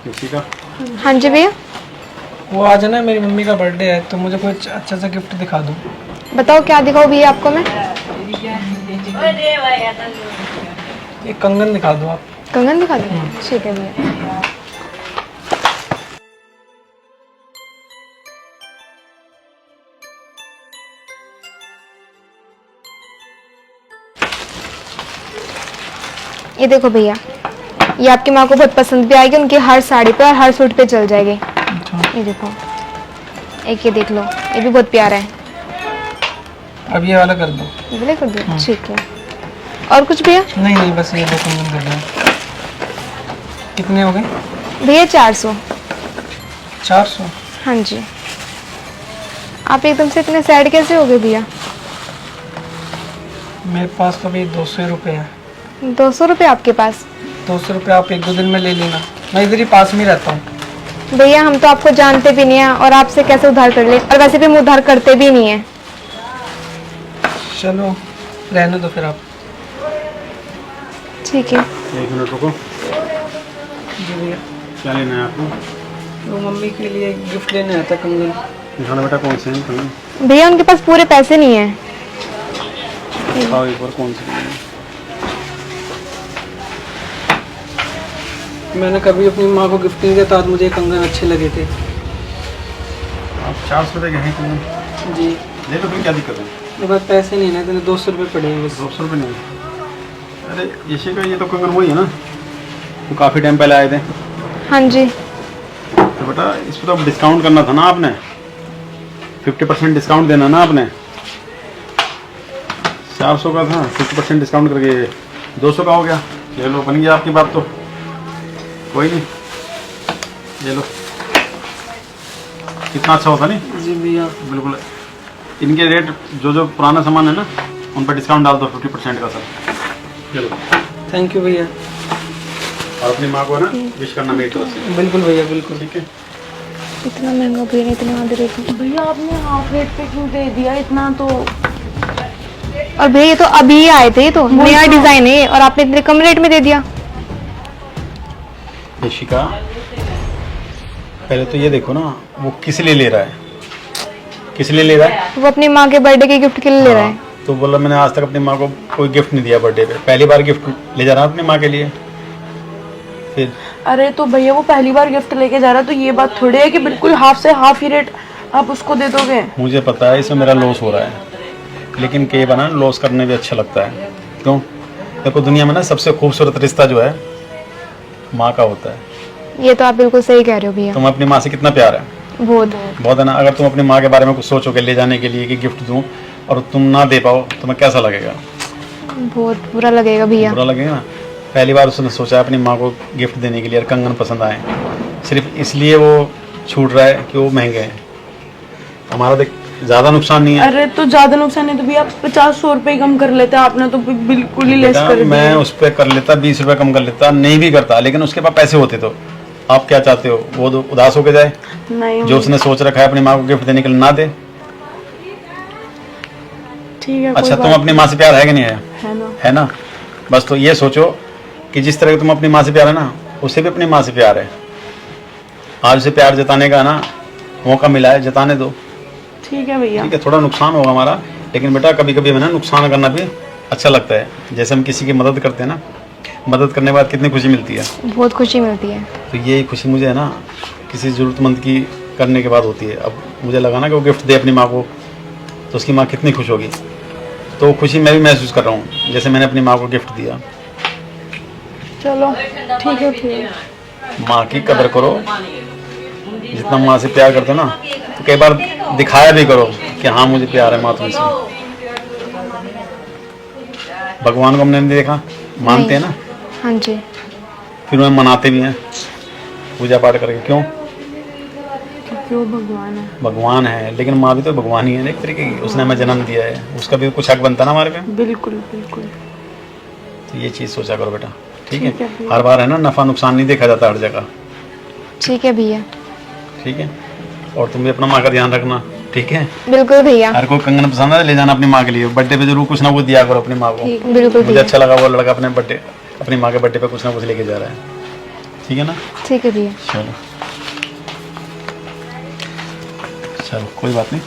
यशिका, हाँ जी भैया। वो आज है ना मेरी मम्मी का बर्थडे है, तो मुझे कोई अच्छा सा गिफ्ट दिखा दो। बताओ क्या दिखाओ भैया आपको मैं? एक कंगन दिखा दो आप। कंगन दिखा दो? ठीक है भैया। ये देखो भैया, ये आपकी माँ को बहुत पसंद भी आएगी, उनकी हर साड़ी पे और हर सूट पे चल जाएगी। ये देखो, एक ये देख लो, ये भी बहुत प्यारा है। अब ये वाला कर दो। ये वाला कर दो? ठीक है। और कुछ भैया? नहीं नहीं, बस ये दो कंगन कर दो। कितने हो गए भैया? 400। 400? हाँ जी। आप एकदम से इतने सैड कैसे हो गए भैया? मेरे पास तो अभी 200 रुपये हैं। 200 रुपये आपके पास? 200 रुपये आप 1-2 दिन में ले लेना, मैं इधर ही पास में रहता हूँ। भैया हम तो आपको जानते भी नहीं है, और आपसे कैसे उधार कर ले, और वैसे भी हम उधार करते भी नहीं है। चलो रहने दो फिर आप। ठीक है। 1 मिनट रुको। जी भैया। क्या लेना है आपको? वो मम्मी के लिए गिफ्ट लेने आया था, कंगन। दिखाना बेटा, कौन से हैं? भैया उनके पास पूरे पैसे नहीं है। दिखाओ एक बार, कौन से? मैंने कभी अपनी माँ को गिफ्ट नहीं दिया था, आज मुझे ये कंगन अच्छे लगे थे। आप 400 रुपये के हैं कंगन? जी। ले लो, फिर क्या दिक्कत है? मेरे पास पैसे नहीं है, इतने 200 रुपये पड़े हैं बस। 200 रुपये नहीं? अरे यशिका, ये तो कंगन वही है ना, वो काफ़ी टाइम पहले आए थे। हाँ जी। तो बेटा इस पर तो डिस्काउंट करना था ना आपने, 50% डिस्काउंट देना ना आपने। 400 का था, 50% डिस्काउंट करके 200 का हो गया। ले लो, बन गया आपकी बात तो, कोई नहीं, ले लो। कितना अच्छा होता नहीं? जी भैया। बिल्कुल। इनके रेट जो पुराना सामान है ना, उन पर डिस्काउंट डाल दो 50% का सर। चलो, थैंक यू भैया। और अपनी माँ को है ना विश करना मेरी तरफ से। बिल्कुल भैया, बिल्कुल। ठीक है। इतना महंगा भैया, इतना आधे रेट में। भैया आपने हाफ रेट पे क्यों दे दिया इतना? तो और भैया ये तो अभी आए थे, ये तो नया डिजाइन है, और आपने इतने कम रेट में दे दिया। यशिका, पहले तो ये देखो ना, वो किस लिए ले रहा है, किस लिए ले रहा है? वो अपनी माँ के बर्थडे के गिफ्ट के लिए ले रहा है। तो बोला मैंने आज तक अपनी माँ को कोई गिफ्ट नहीं दिया बर्थडे पे, पहली बार गिफ्ट ले जा रहा है अपनी माँ के लिए। फिर अरे तो भैया वो पहली बार गिफ्ट लेके जा रहा है, तो ये बात थोड़ी है कि बिल्कुल हाफ से हाफ ही रेट आप उसको दे दोगे। मुझे पता है इसमें मेरा लॉस हो रहा है, लेकिन कई बार ना लॉस करने भी अच्छा लगता है। क्यों? देखो दुनिया में ना सबसे खूबसूरत रिश्ता जो है माँ का होता है। ये तो आप बिल्कुल सही कह रहे हो भैया। तुम अपनी माँ से कितना प्यार है? बहुत। बहुत है ना। अगर तुम अपनी माँ के बारे में कुछ सोचोगे ले जाने के लिए कि गिफ्ट दूं, और तुम ना दे पाओ, तुम्हें कैसा लगेगा? बहुत बुरा लगेगा भैया। बुरा लगेगा ना। पहली बार उसने सोचा अपनी माँ को गिफ्ट देने के लिए, और कंगन पसंद आए, सिर्फ इसलिए वो छूट रहा है कि वो महंगे हैं। हमारा देख ज़्यादा नुकसान नहीं है। अरे तो ज्यादा नुकसान नहीं तो भैया 50-100 रुपए कम कर लेते, आपने तो बिल्कुल ही लेस बेटा, कर मैं दिया। उस पर कर लेता, 20 रुपये कम कर लेता, नहीं भी करता, लेकिन उसके पास पैसे होते तो। आप क्या चाहते हो, वो तो उदास होके जाए? नहीं जो उसने सोच रखा है अपनी माँ को गिफ्ट देने के लिए, ना दे। ठीक है। अच्छा, तुम अपनी माँ से प्यार है कि नहीं है? है ना? है ना। बस तो ये सोचो कि जिस तरह तुम अपनी माँ से प्यार है ना, उसे भी अपनी माँ से प्यार है। आज उसे प्यार जताने का ना मौका मिला है, जताने दो। ठीक है भैया। ठीक है, थोड़ा नुकसान होगा हमारा, लेकिन बेटा कभी कभी हमें ना नुकसान करना भी अच्छा लगता है। जैसे हम किसी की मदद करते हैं ना, मदद करने के बाद कितनी खुशी मिलती है। बहुत खुशी मिलती है। तो ये खुशी मुझे है ना किसी ज़रूरतमंद की करने के बाद होती है। अब मुझे लगा ना कि वो गिफ्ट दे अपनी माँ को, तो उसकी माँ कितनी खुश होगी। तो वो खुशी मैं भी महसूस कर रहा हूँ, जैसे मैंने अपनी माँ को गिफ्ट दिया। चलो ठीक है फिर। माँ की कदर करो, जितना माँ से प्यार करते हो ना, तो कई बार दिखाया भी करो कि हाँ मुझे प्यार है माँ तुमसे। भगवान को हमने नहीं देखा, मानते हैं ना? हाँ जी। फिर उन्हें मनाते भी हैं पूजा पाठ करके। क्यों? क्योंकि वो भगवान है। भगवान है, लेकिन माँ भी तो भगवान ही है एक तरीके की। उसने हमें जन्म दिया है, उसका भी कुछ हक बनता ना हमारे पे। बिल्कुल बिल्कुल। तो ये चीज़ सोचा करो बेटा, ठीक है? भैया। हर बार है ना नफ़ा नुकसान नहीं देखा जाता हर जगह। ठीक है भैया। ठीक है, और तुम भी अपना माँ का ध्यान रखना, ठीक है? बिल्कुल भैया। हर कोई कंगन पसंद है, ले जाना अपनी माँ के लिए। बर्थडे पे जरूर कुछ ना कुछ दिया करो अपनी माँ को। बिल्कुल मुझे भैया। अच्छा लगा वो लड़का अपने बर्थडे अपनी माँ के बर्थडे पे कुछ ना कुछ लेके जा रहा है। ठीक है ना? ठीक है भैया। चलो चलो, कोई बात नहीं।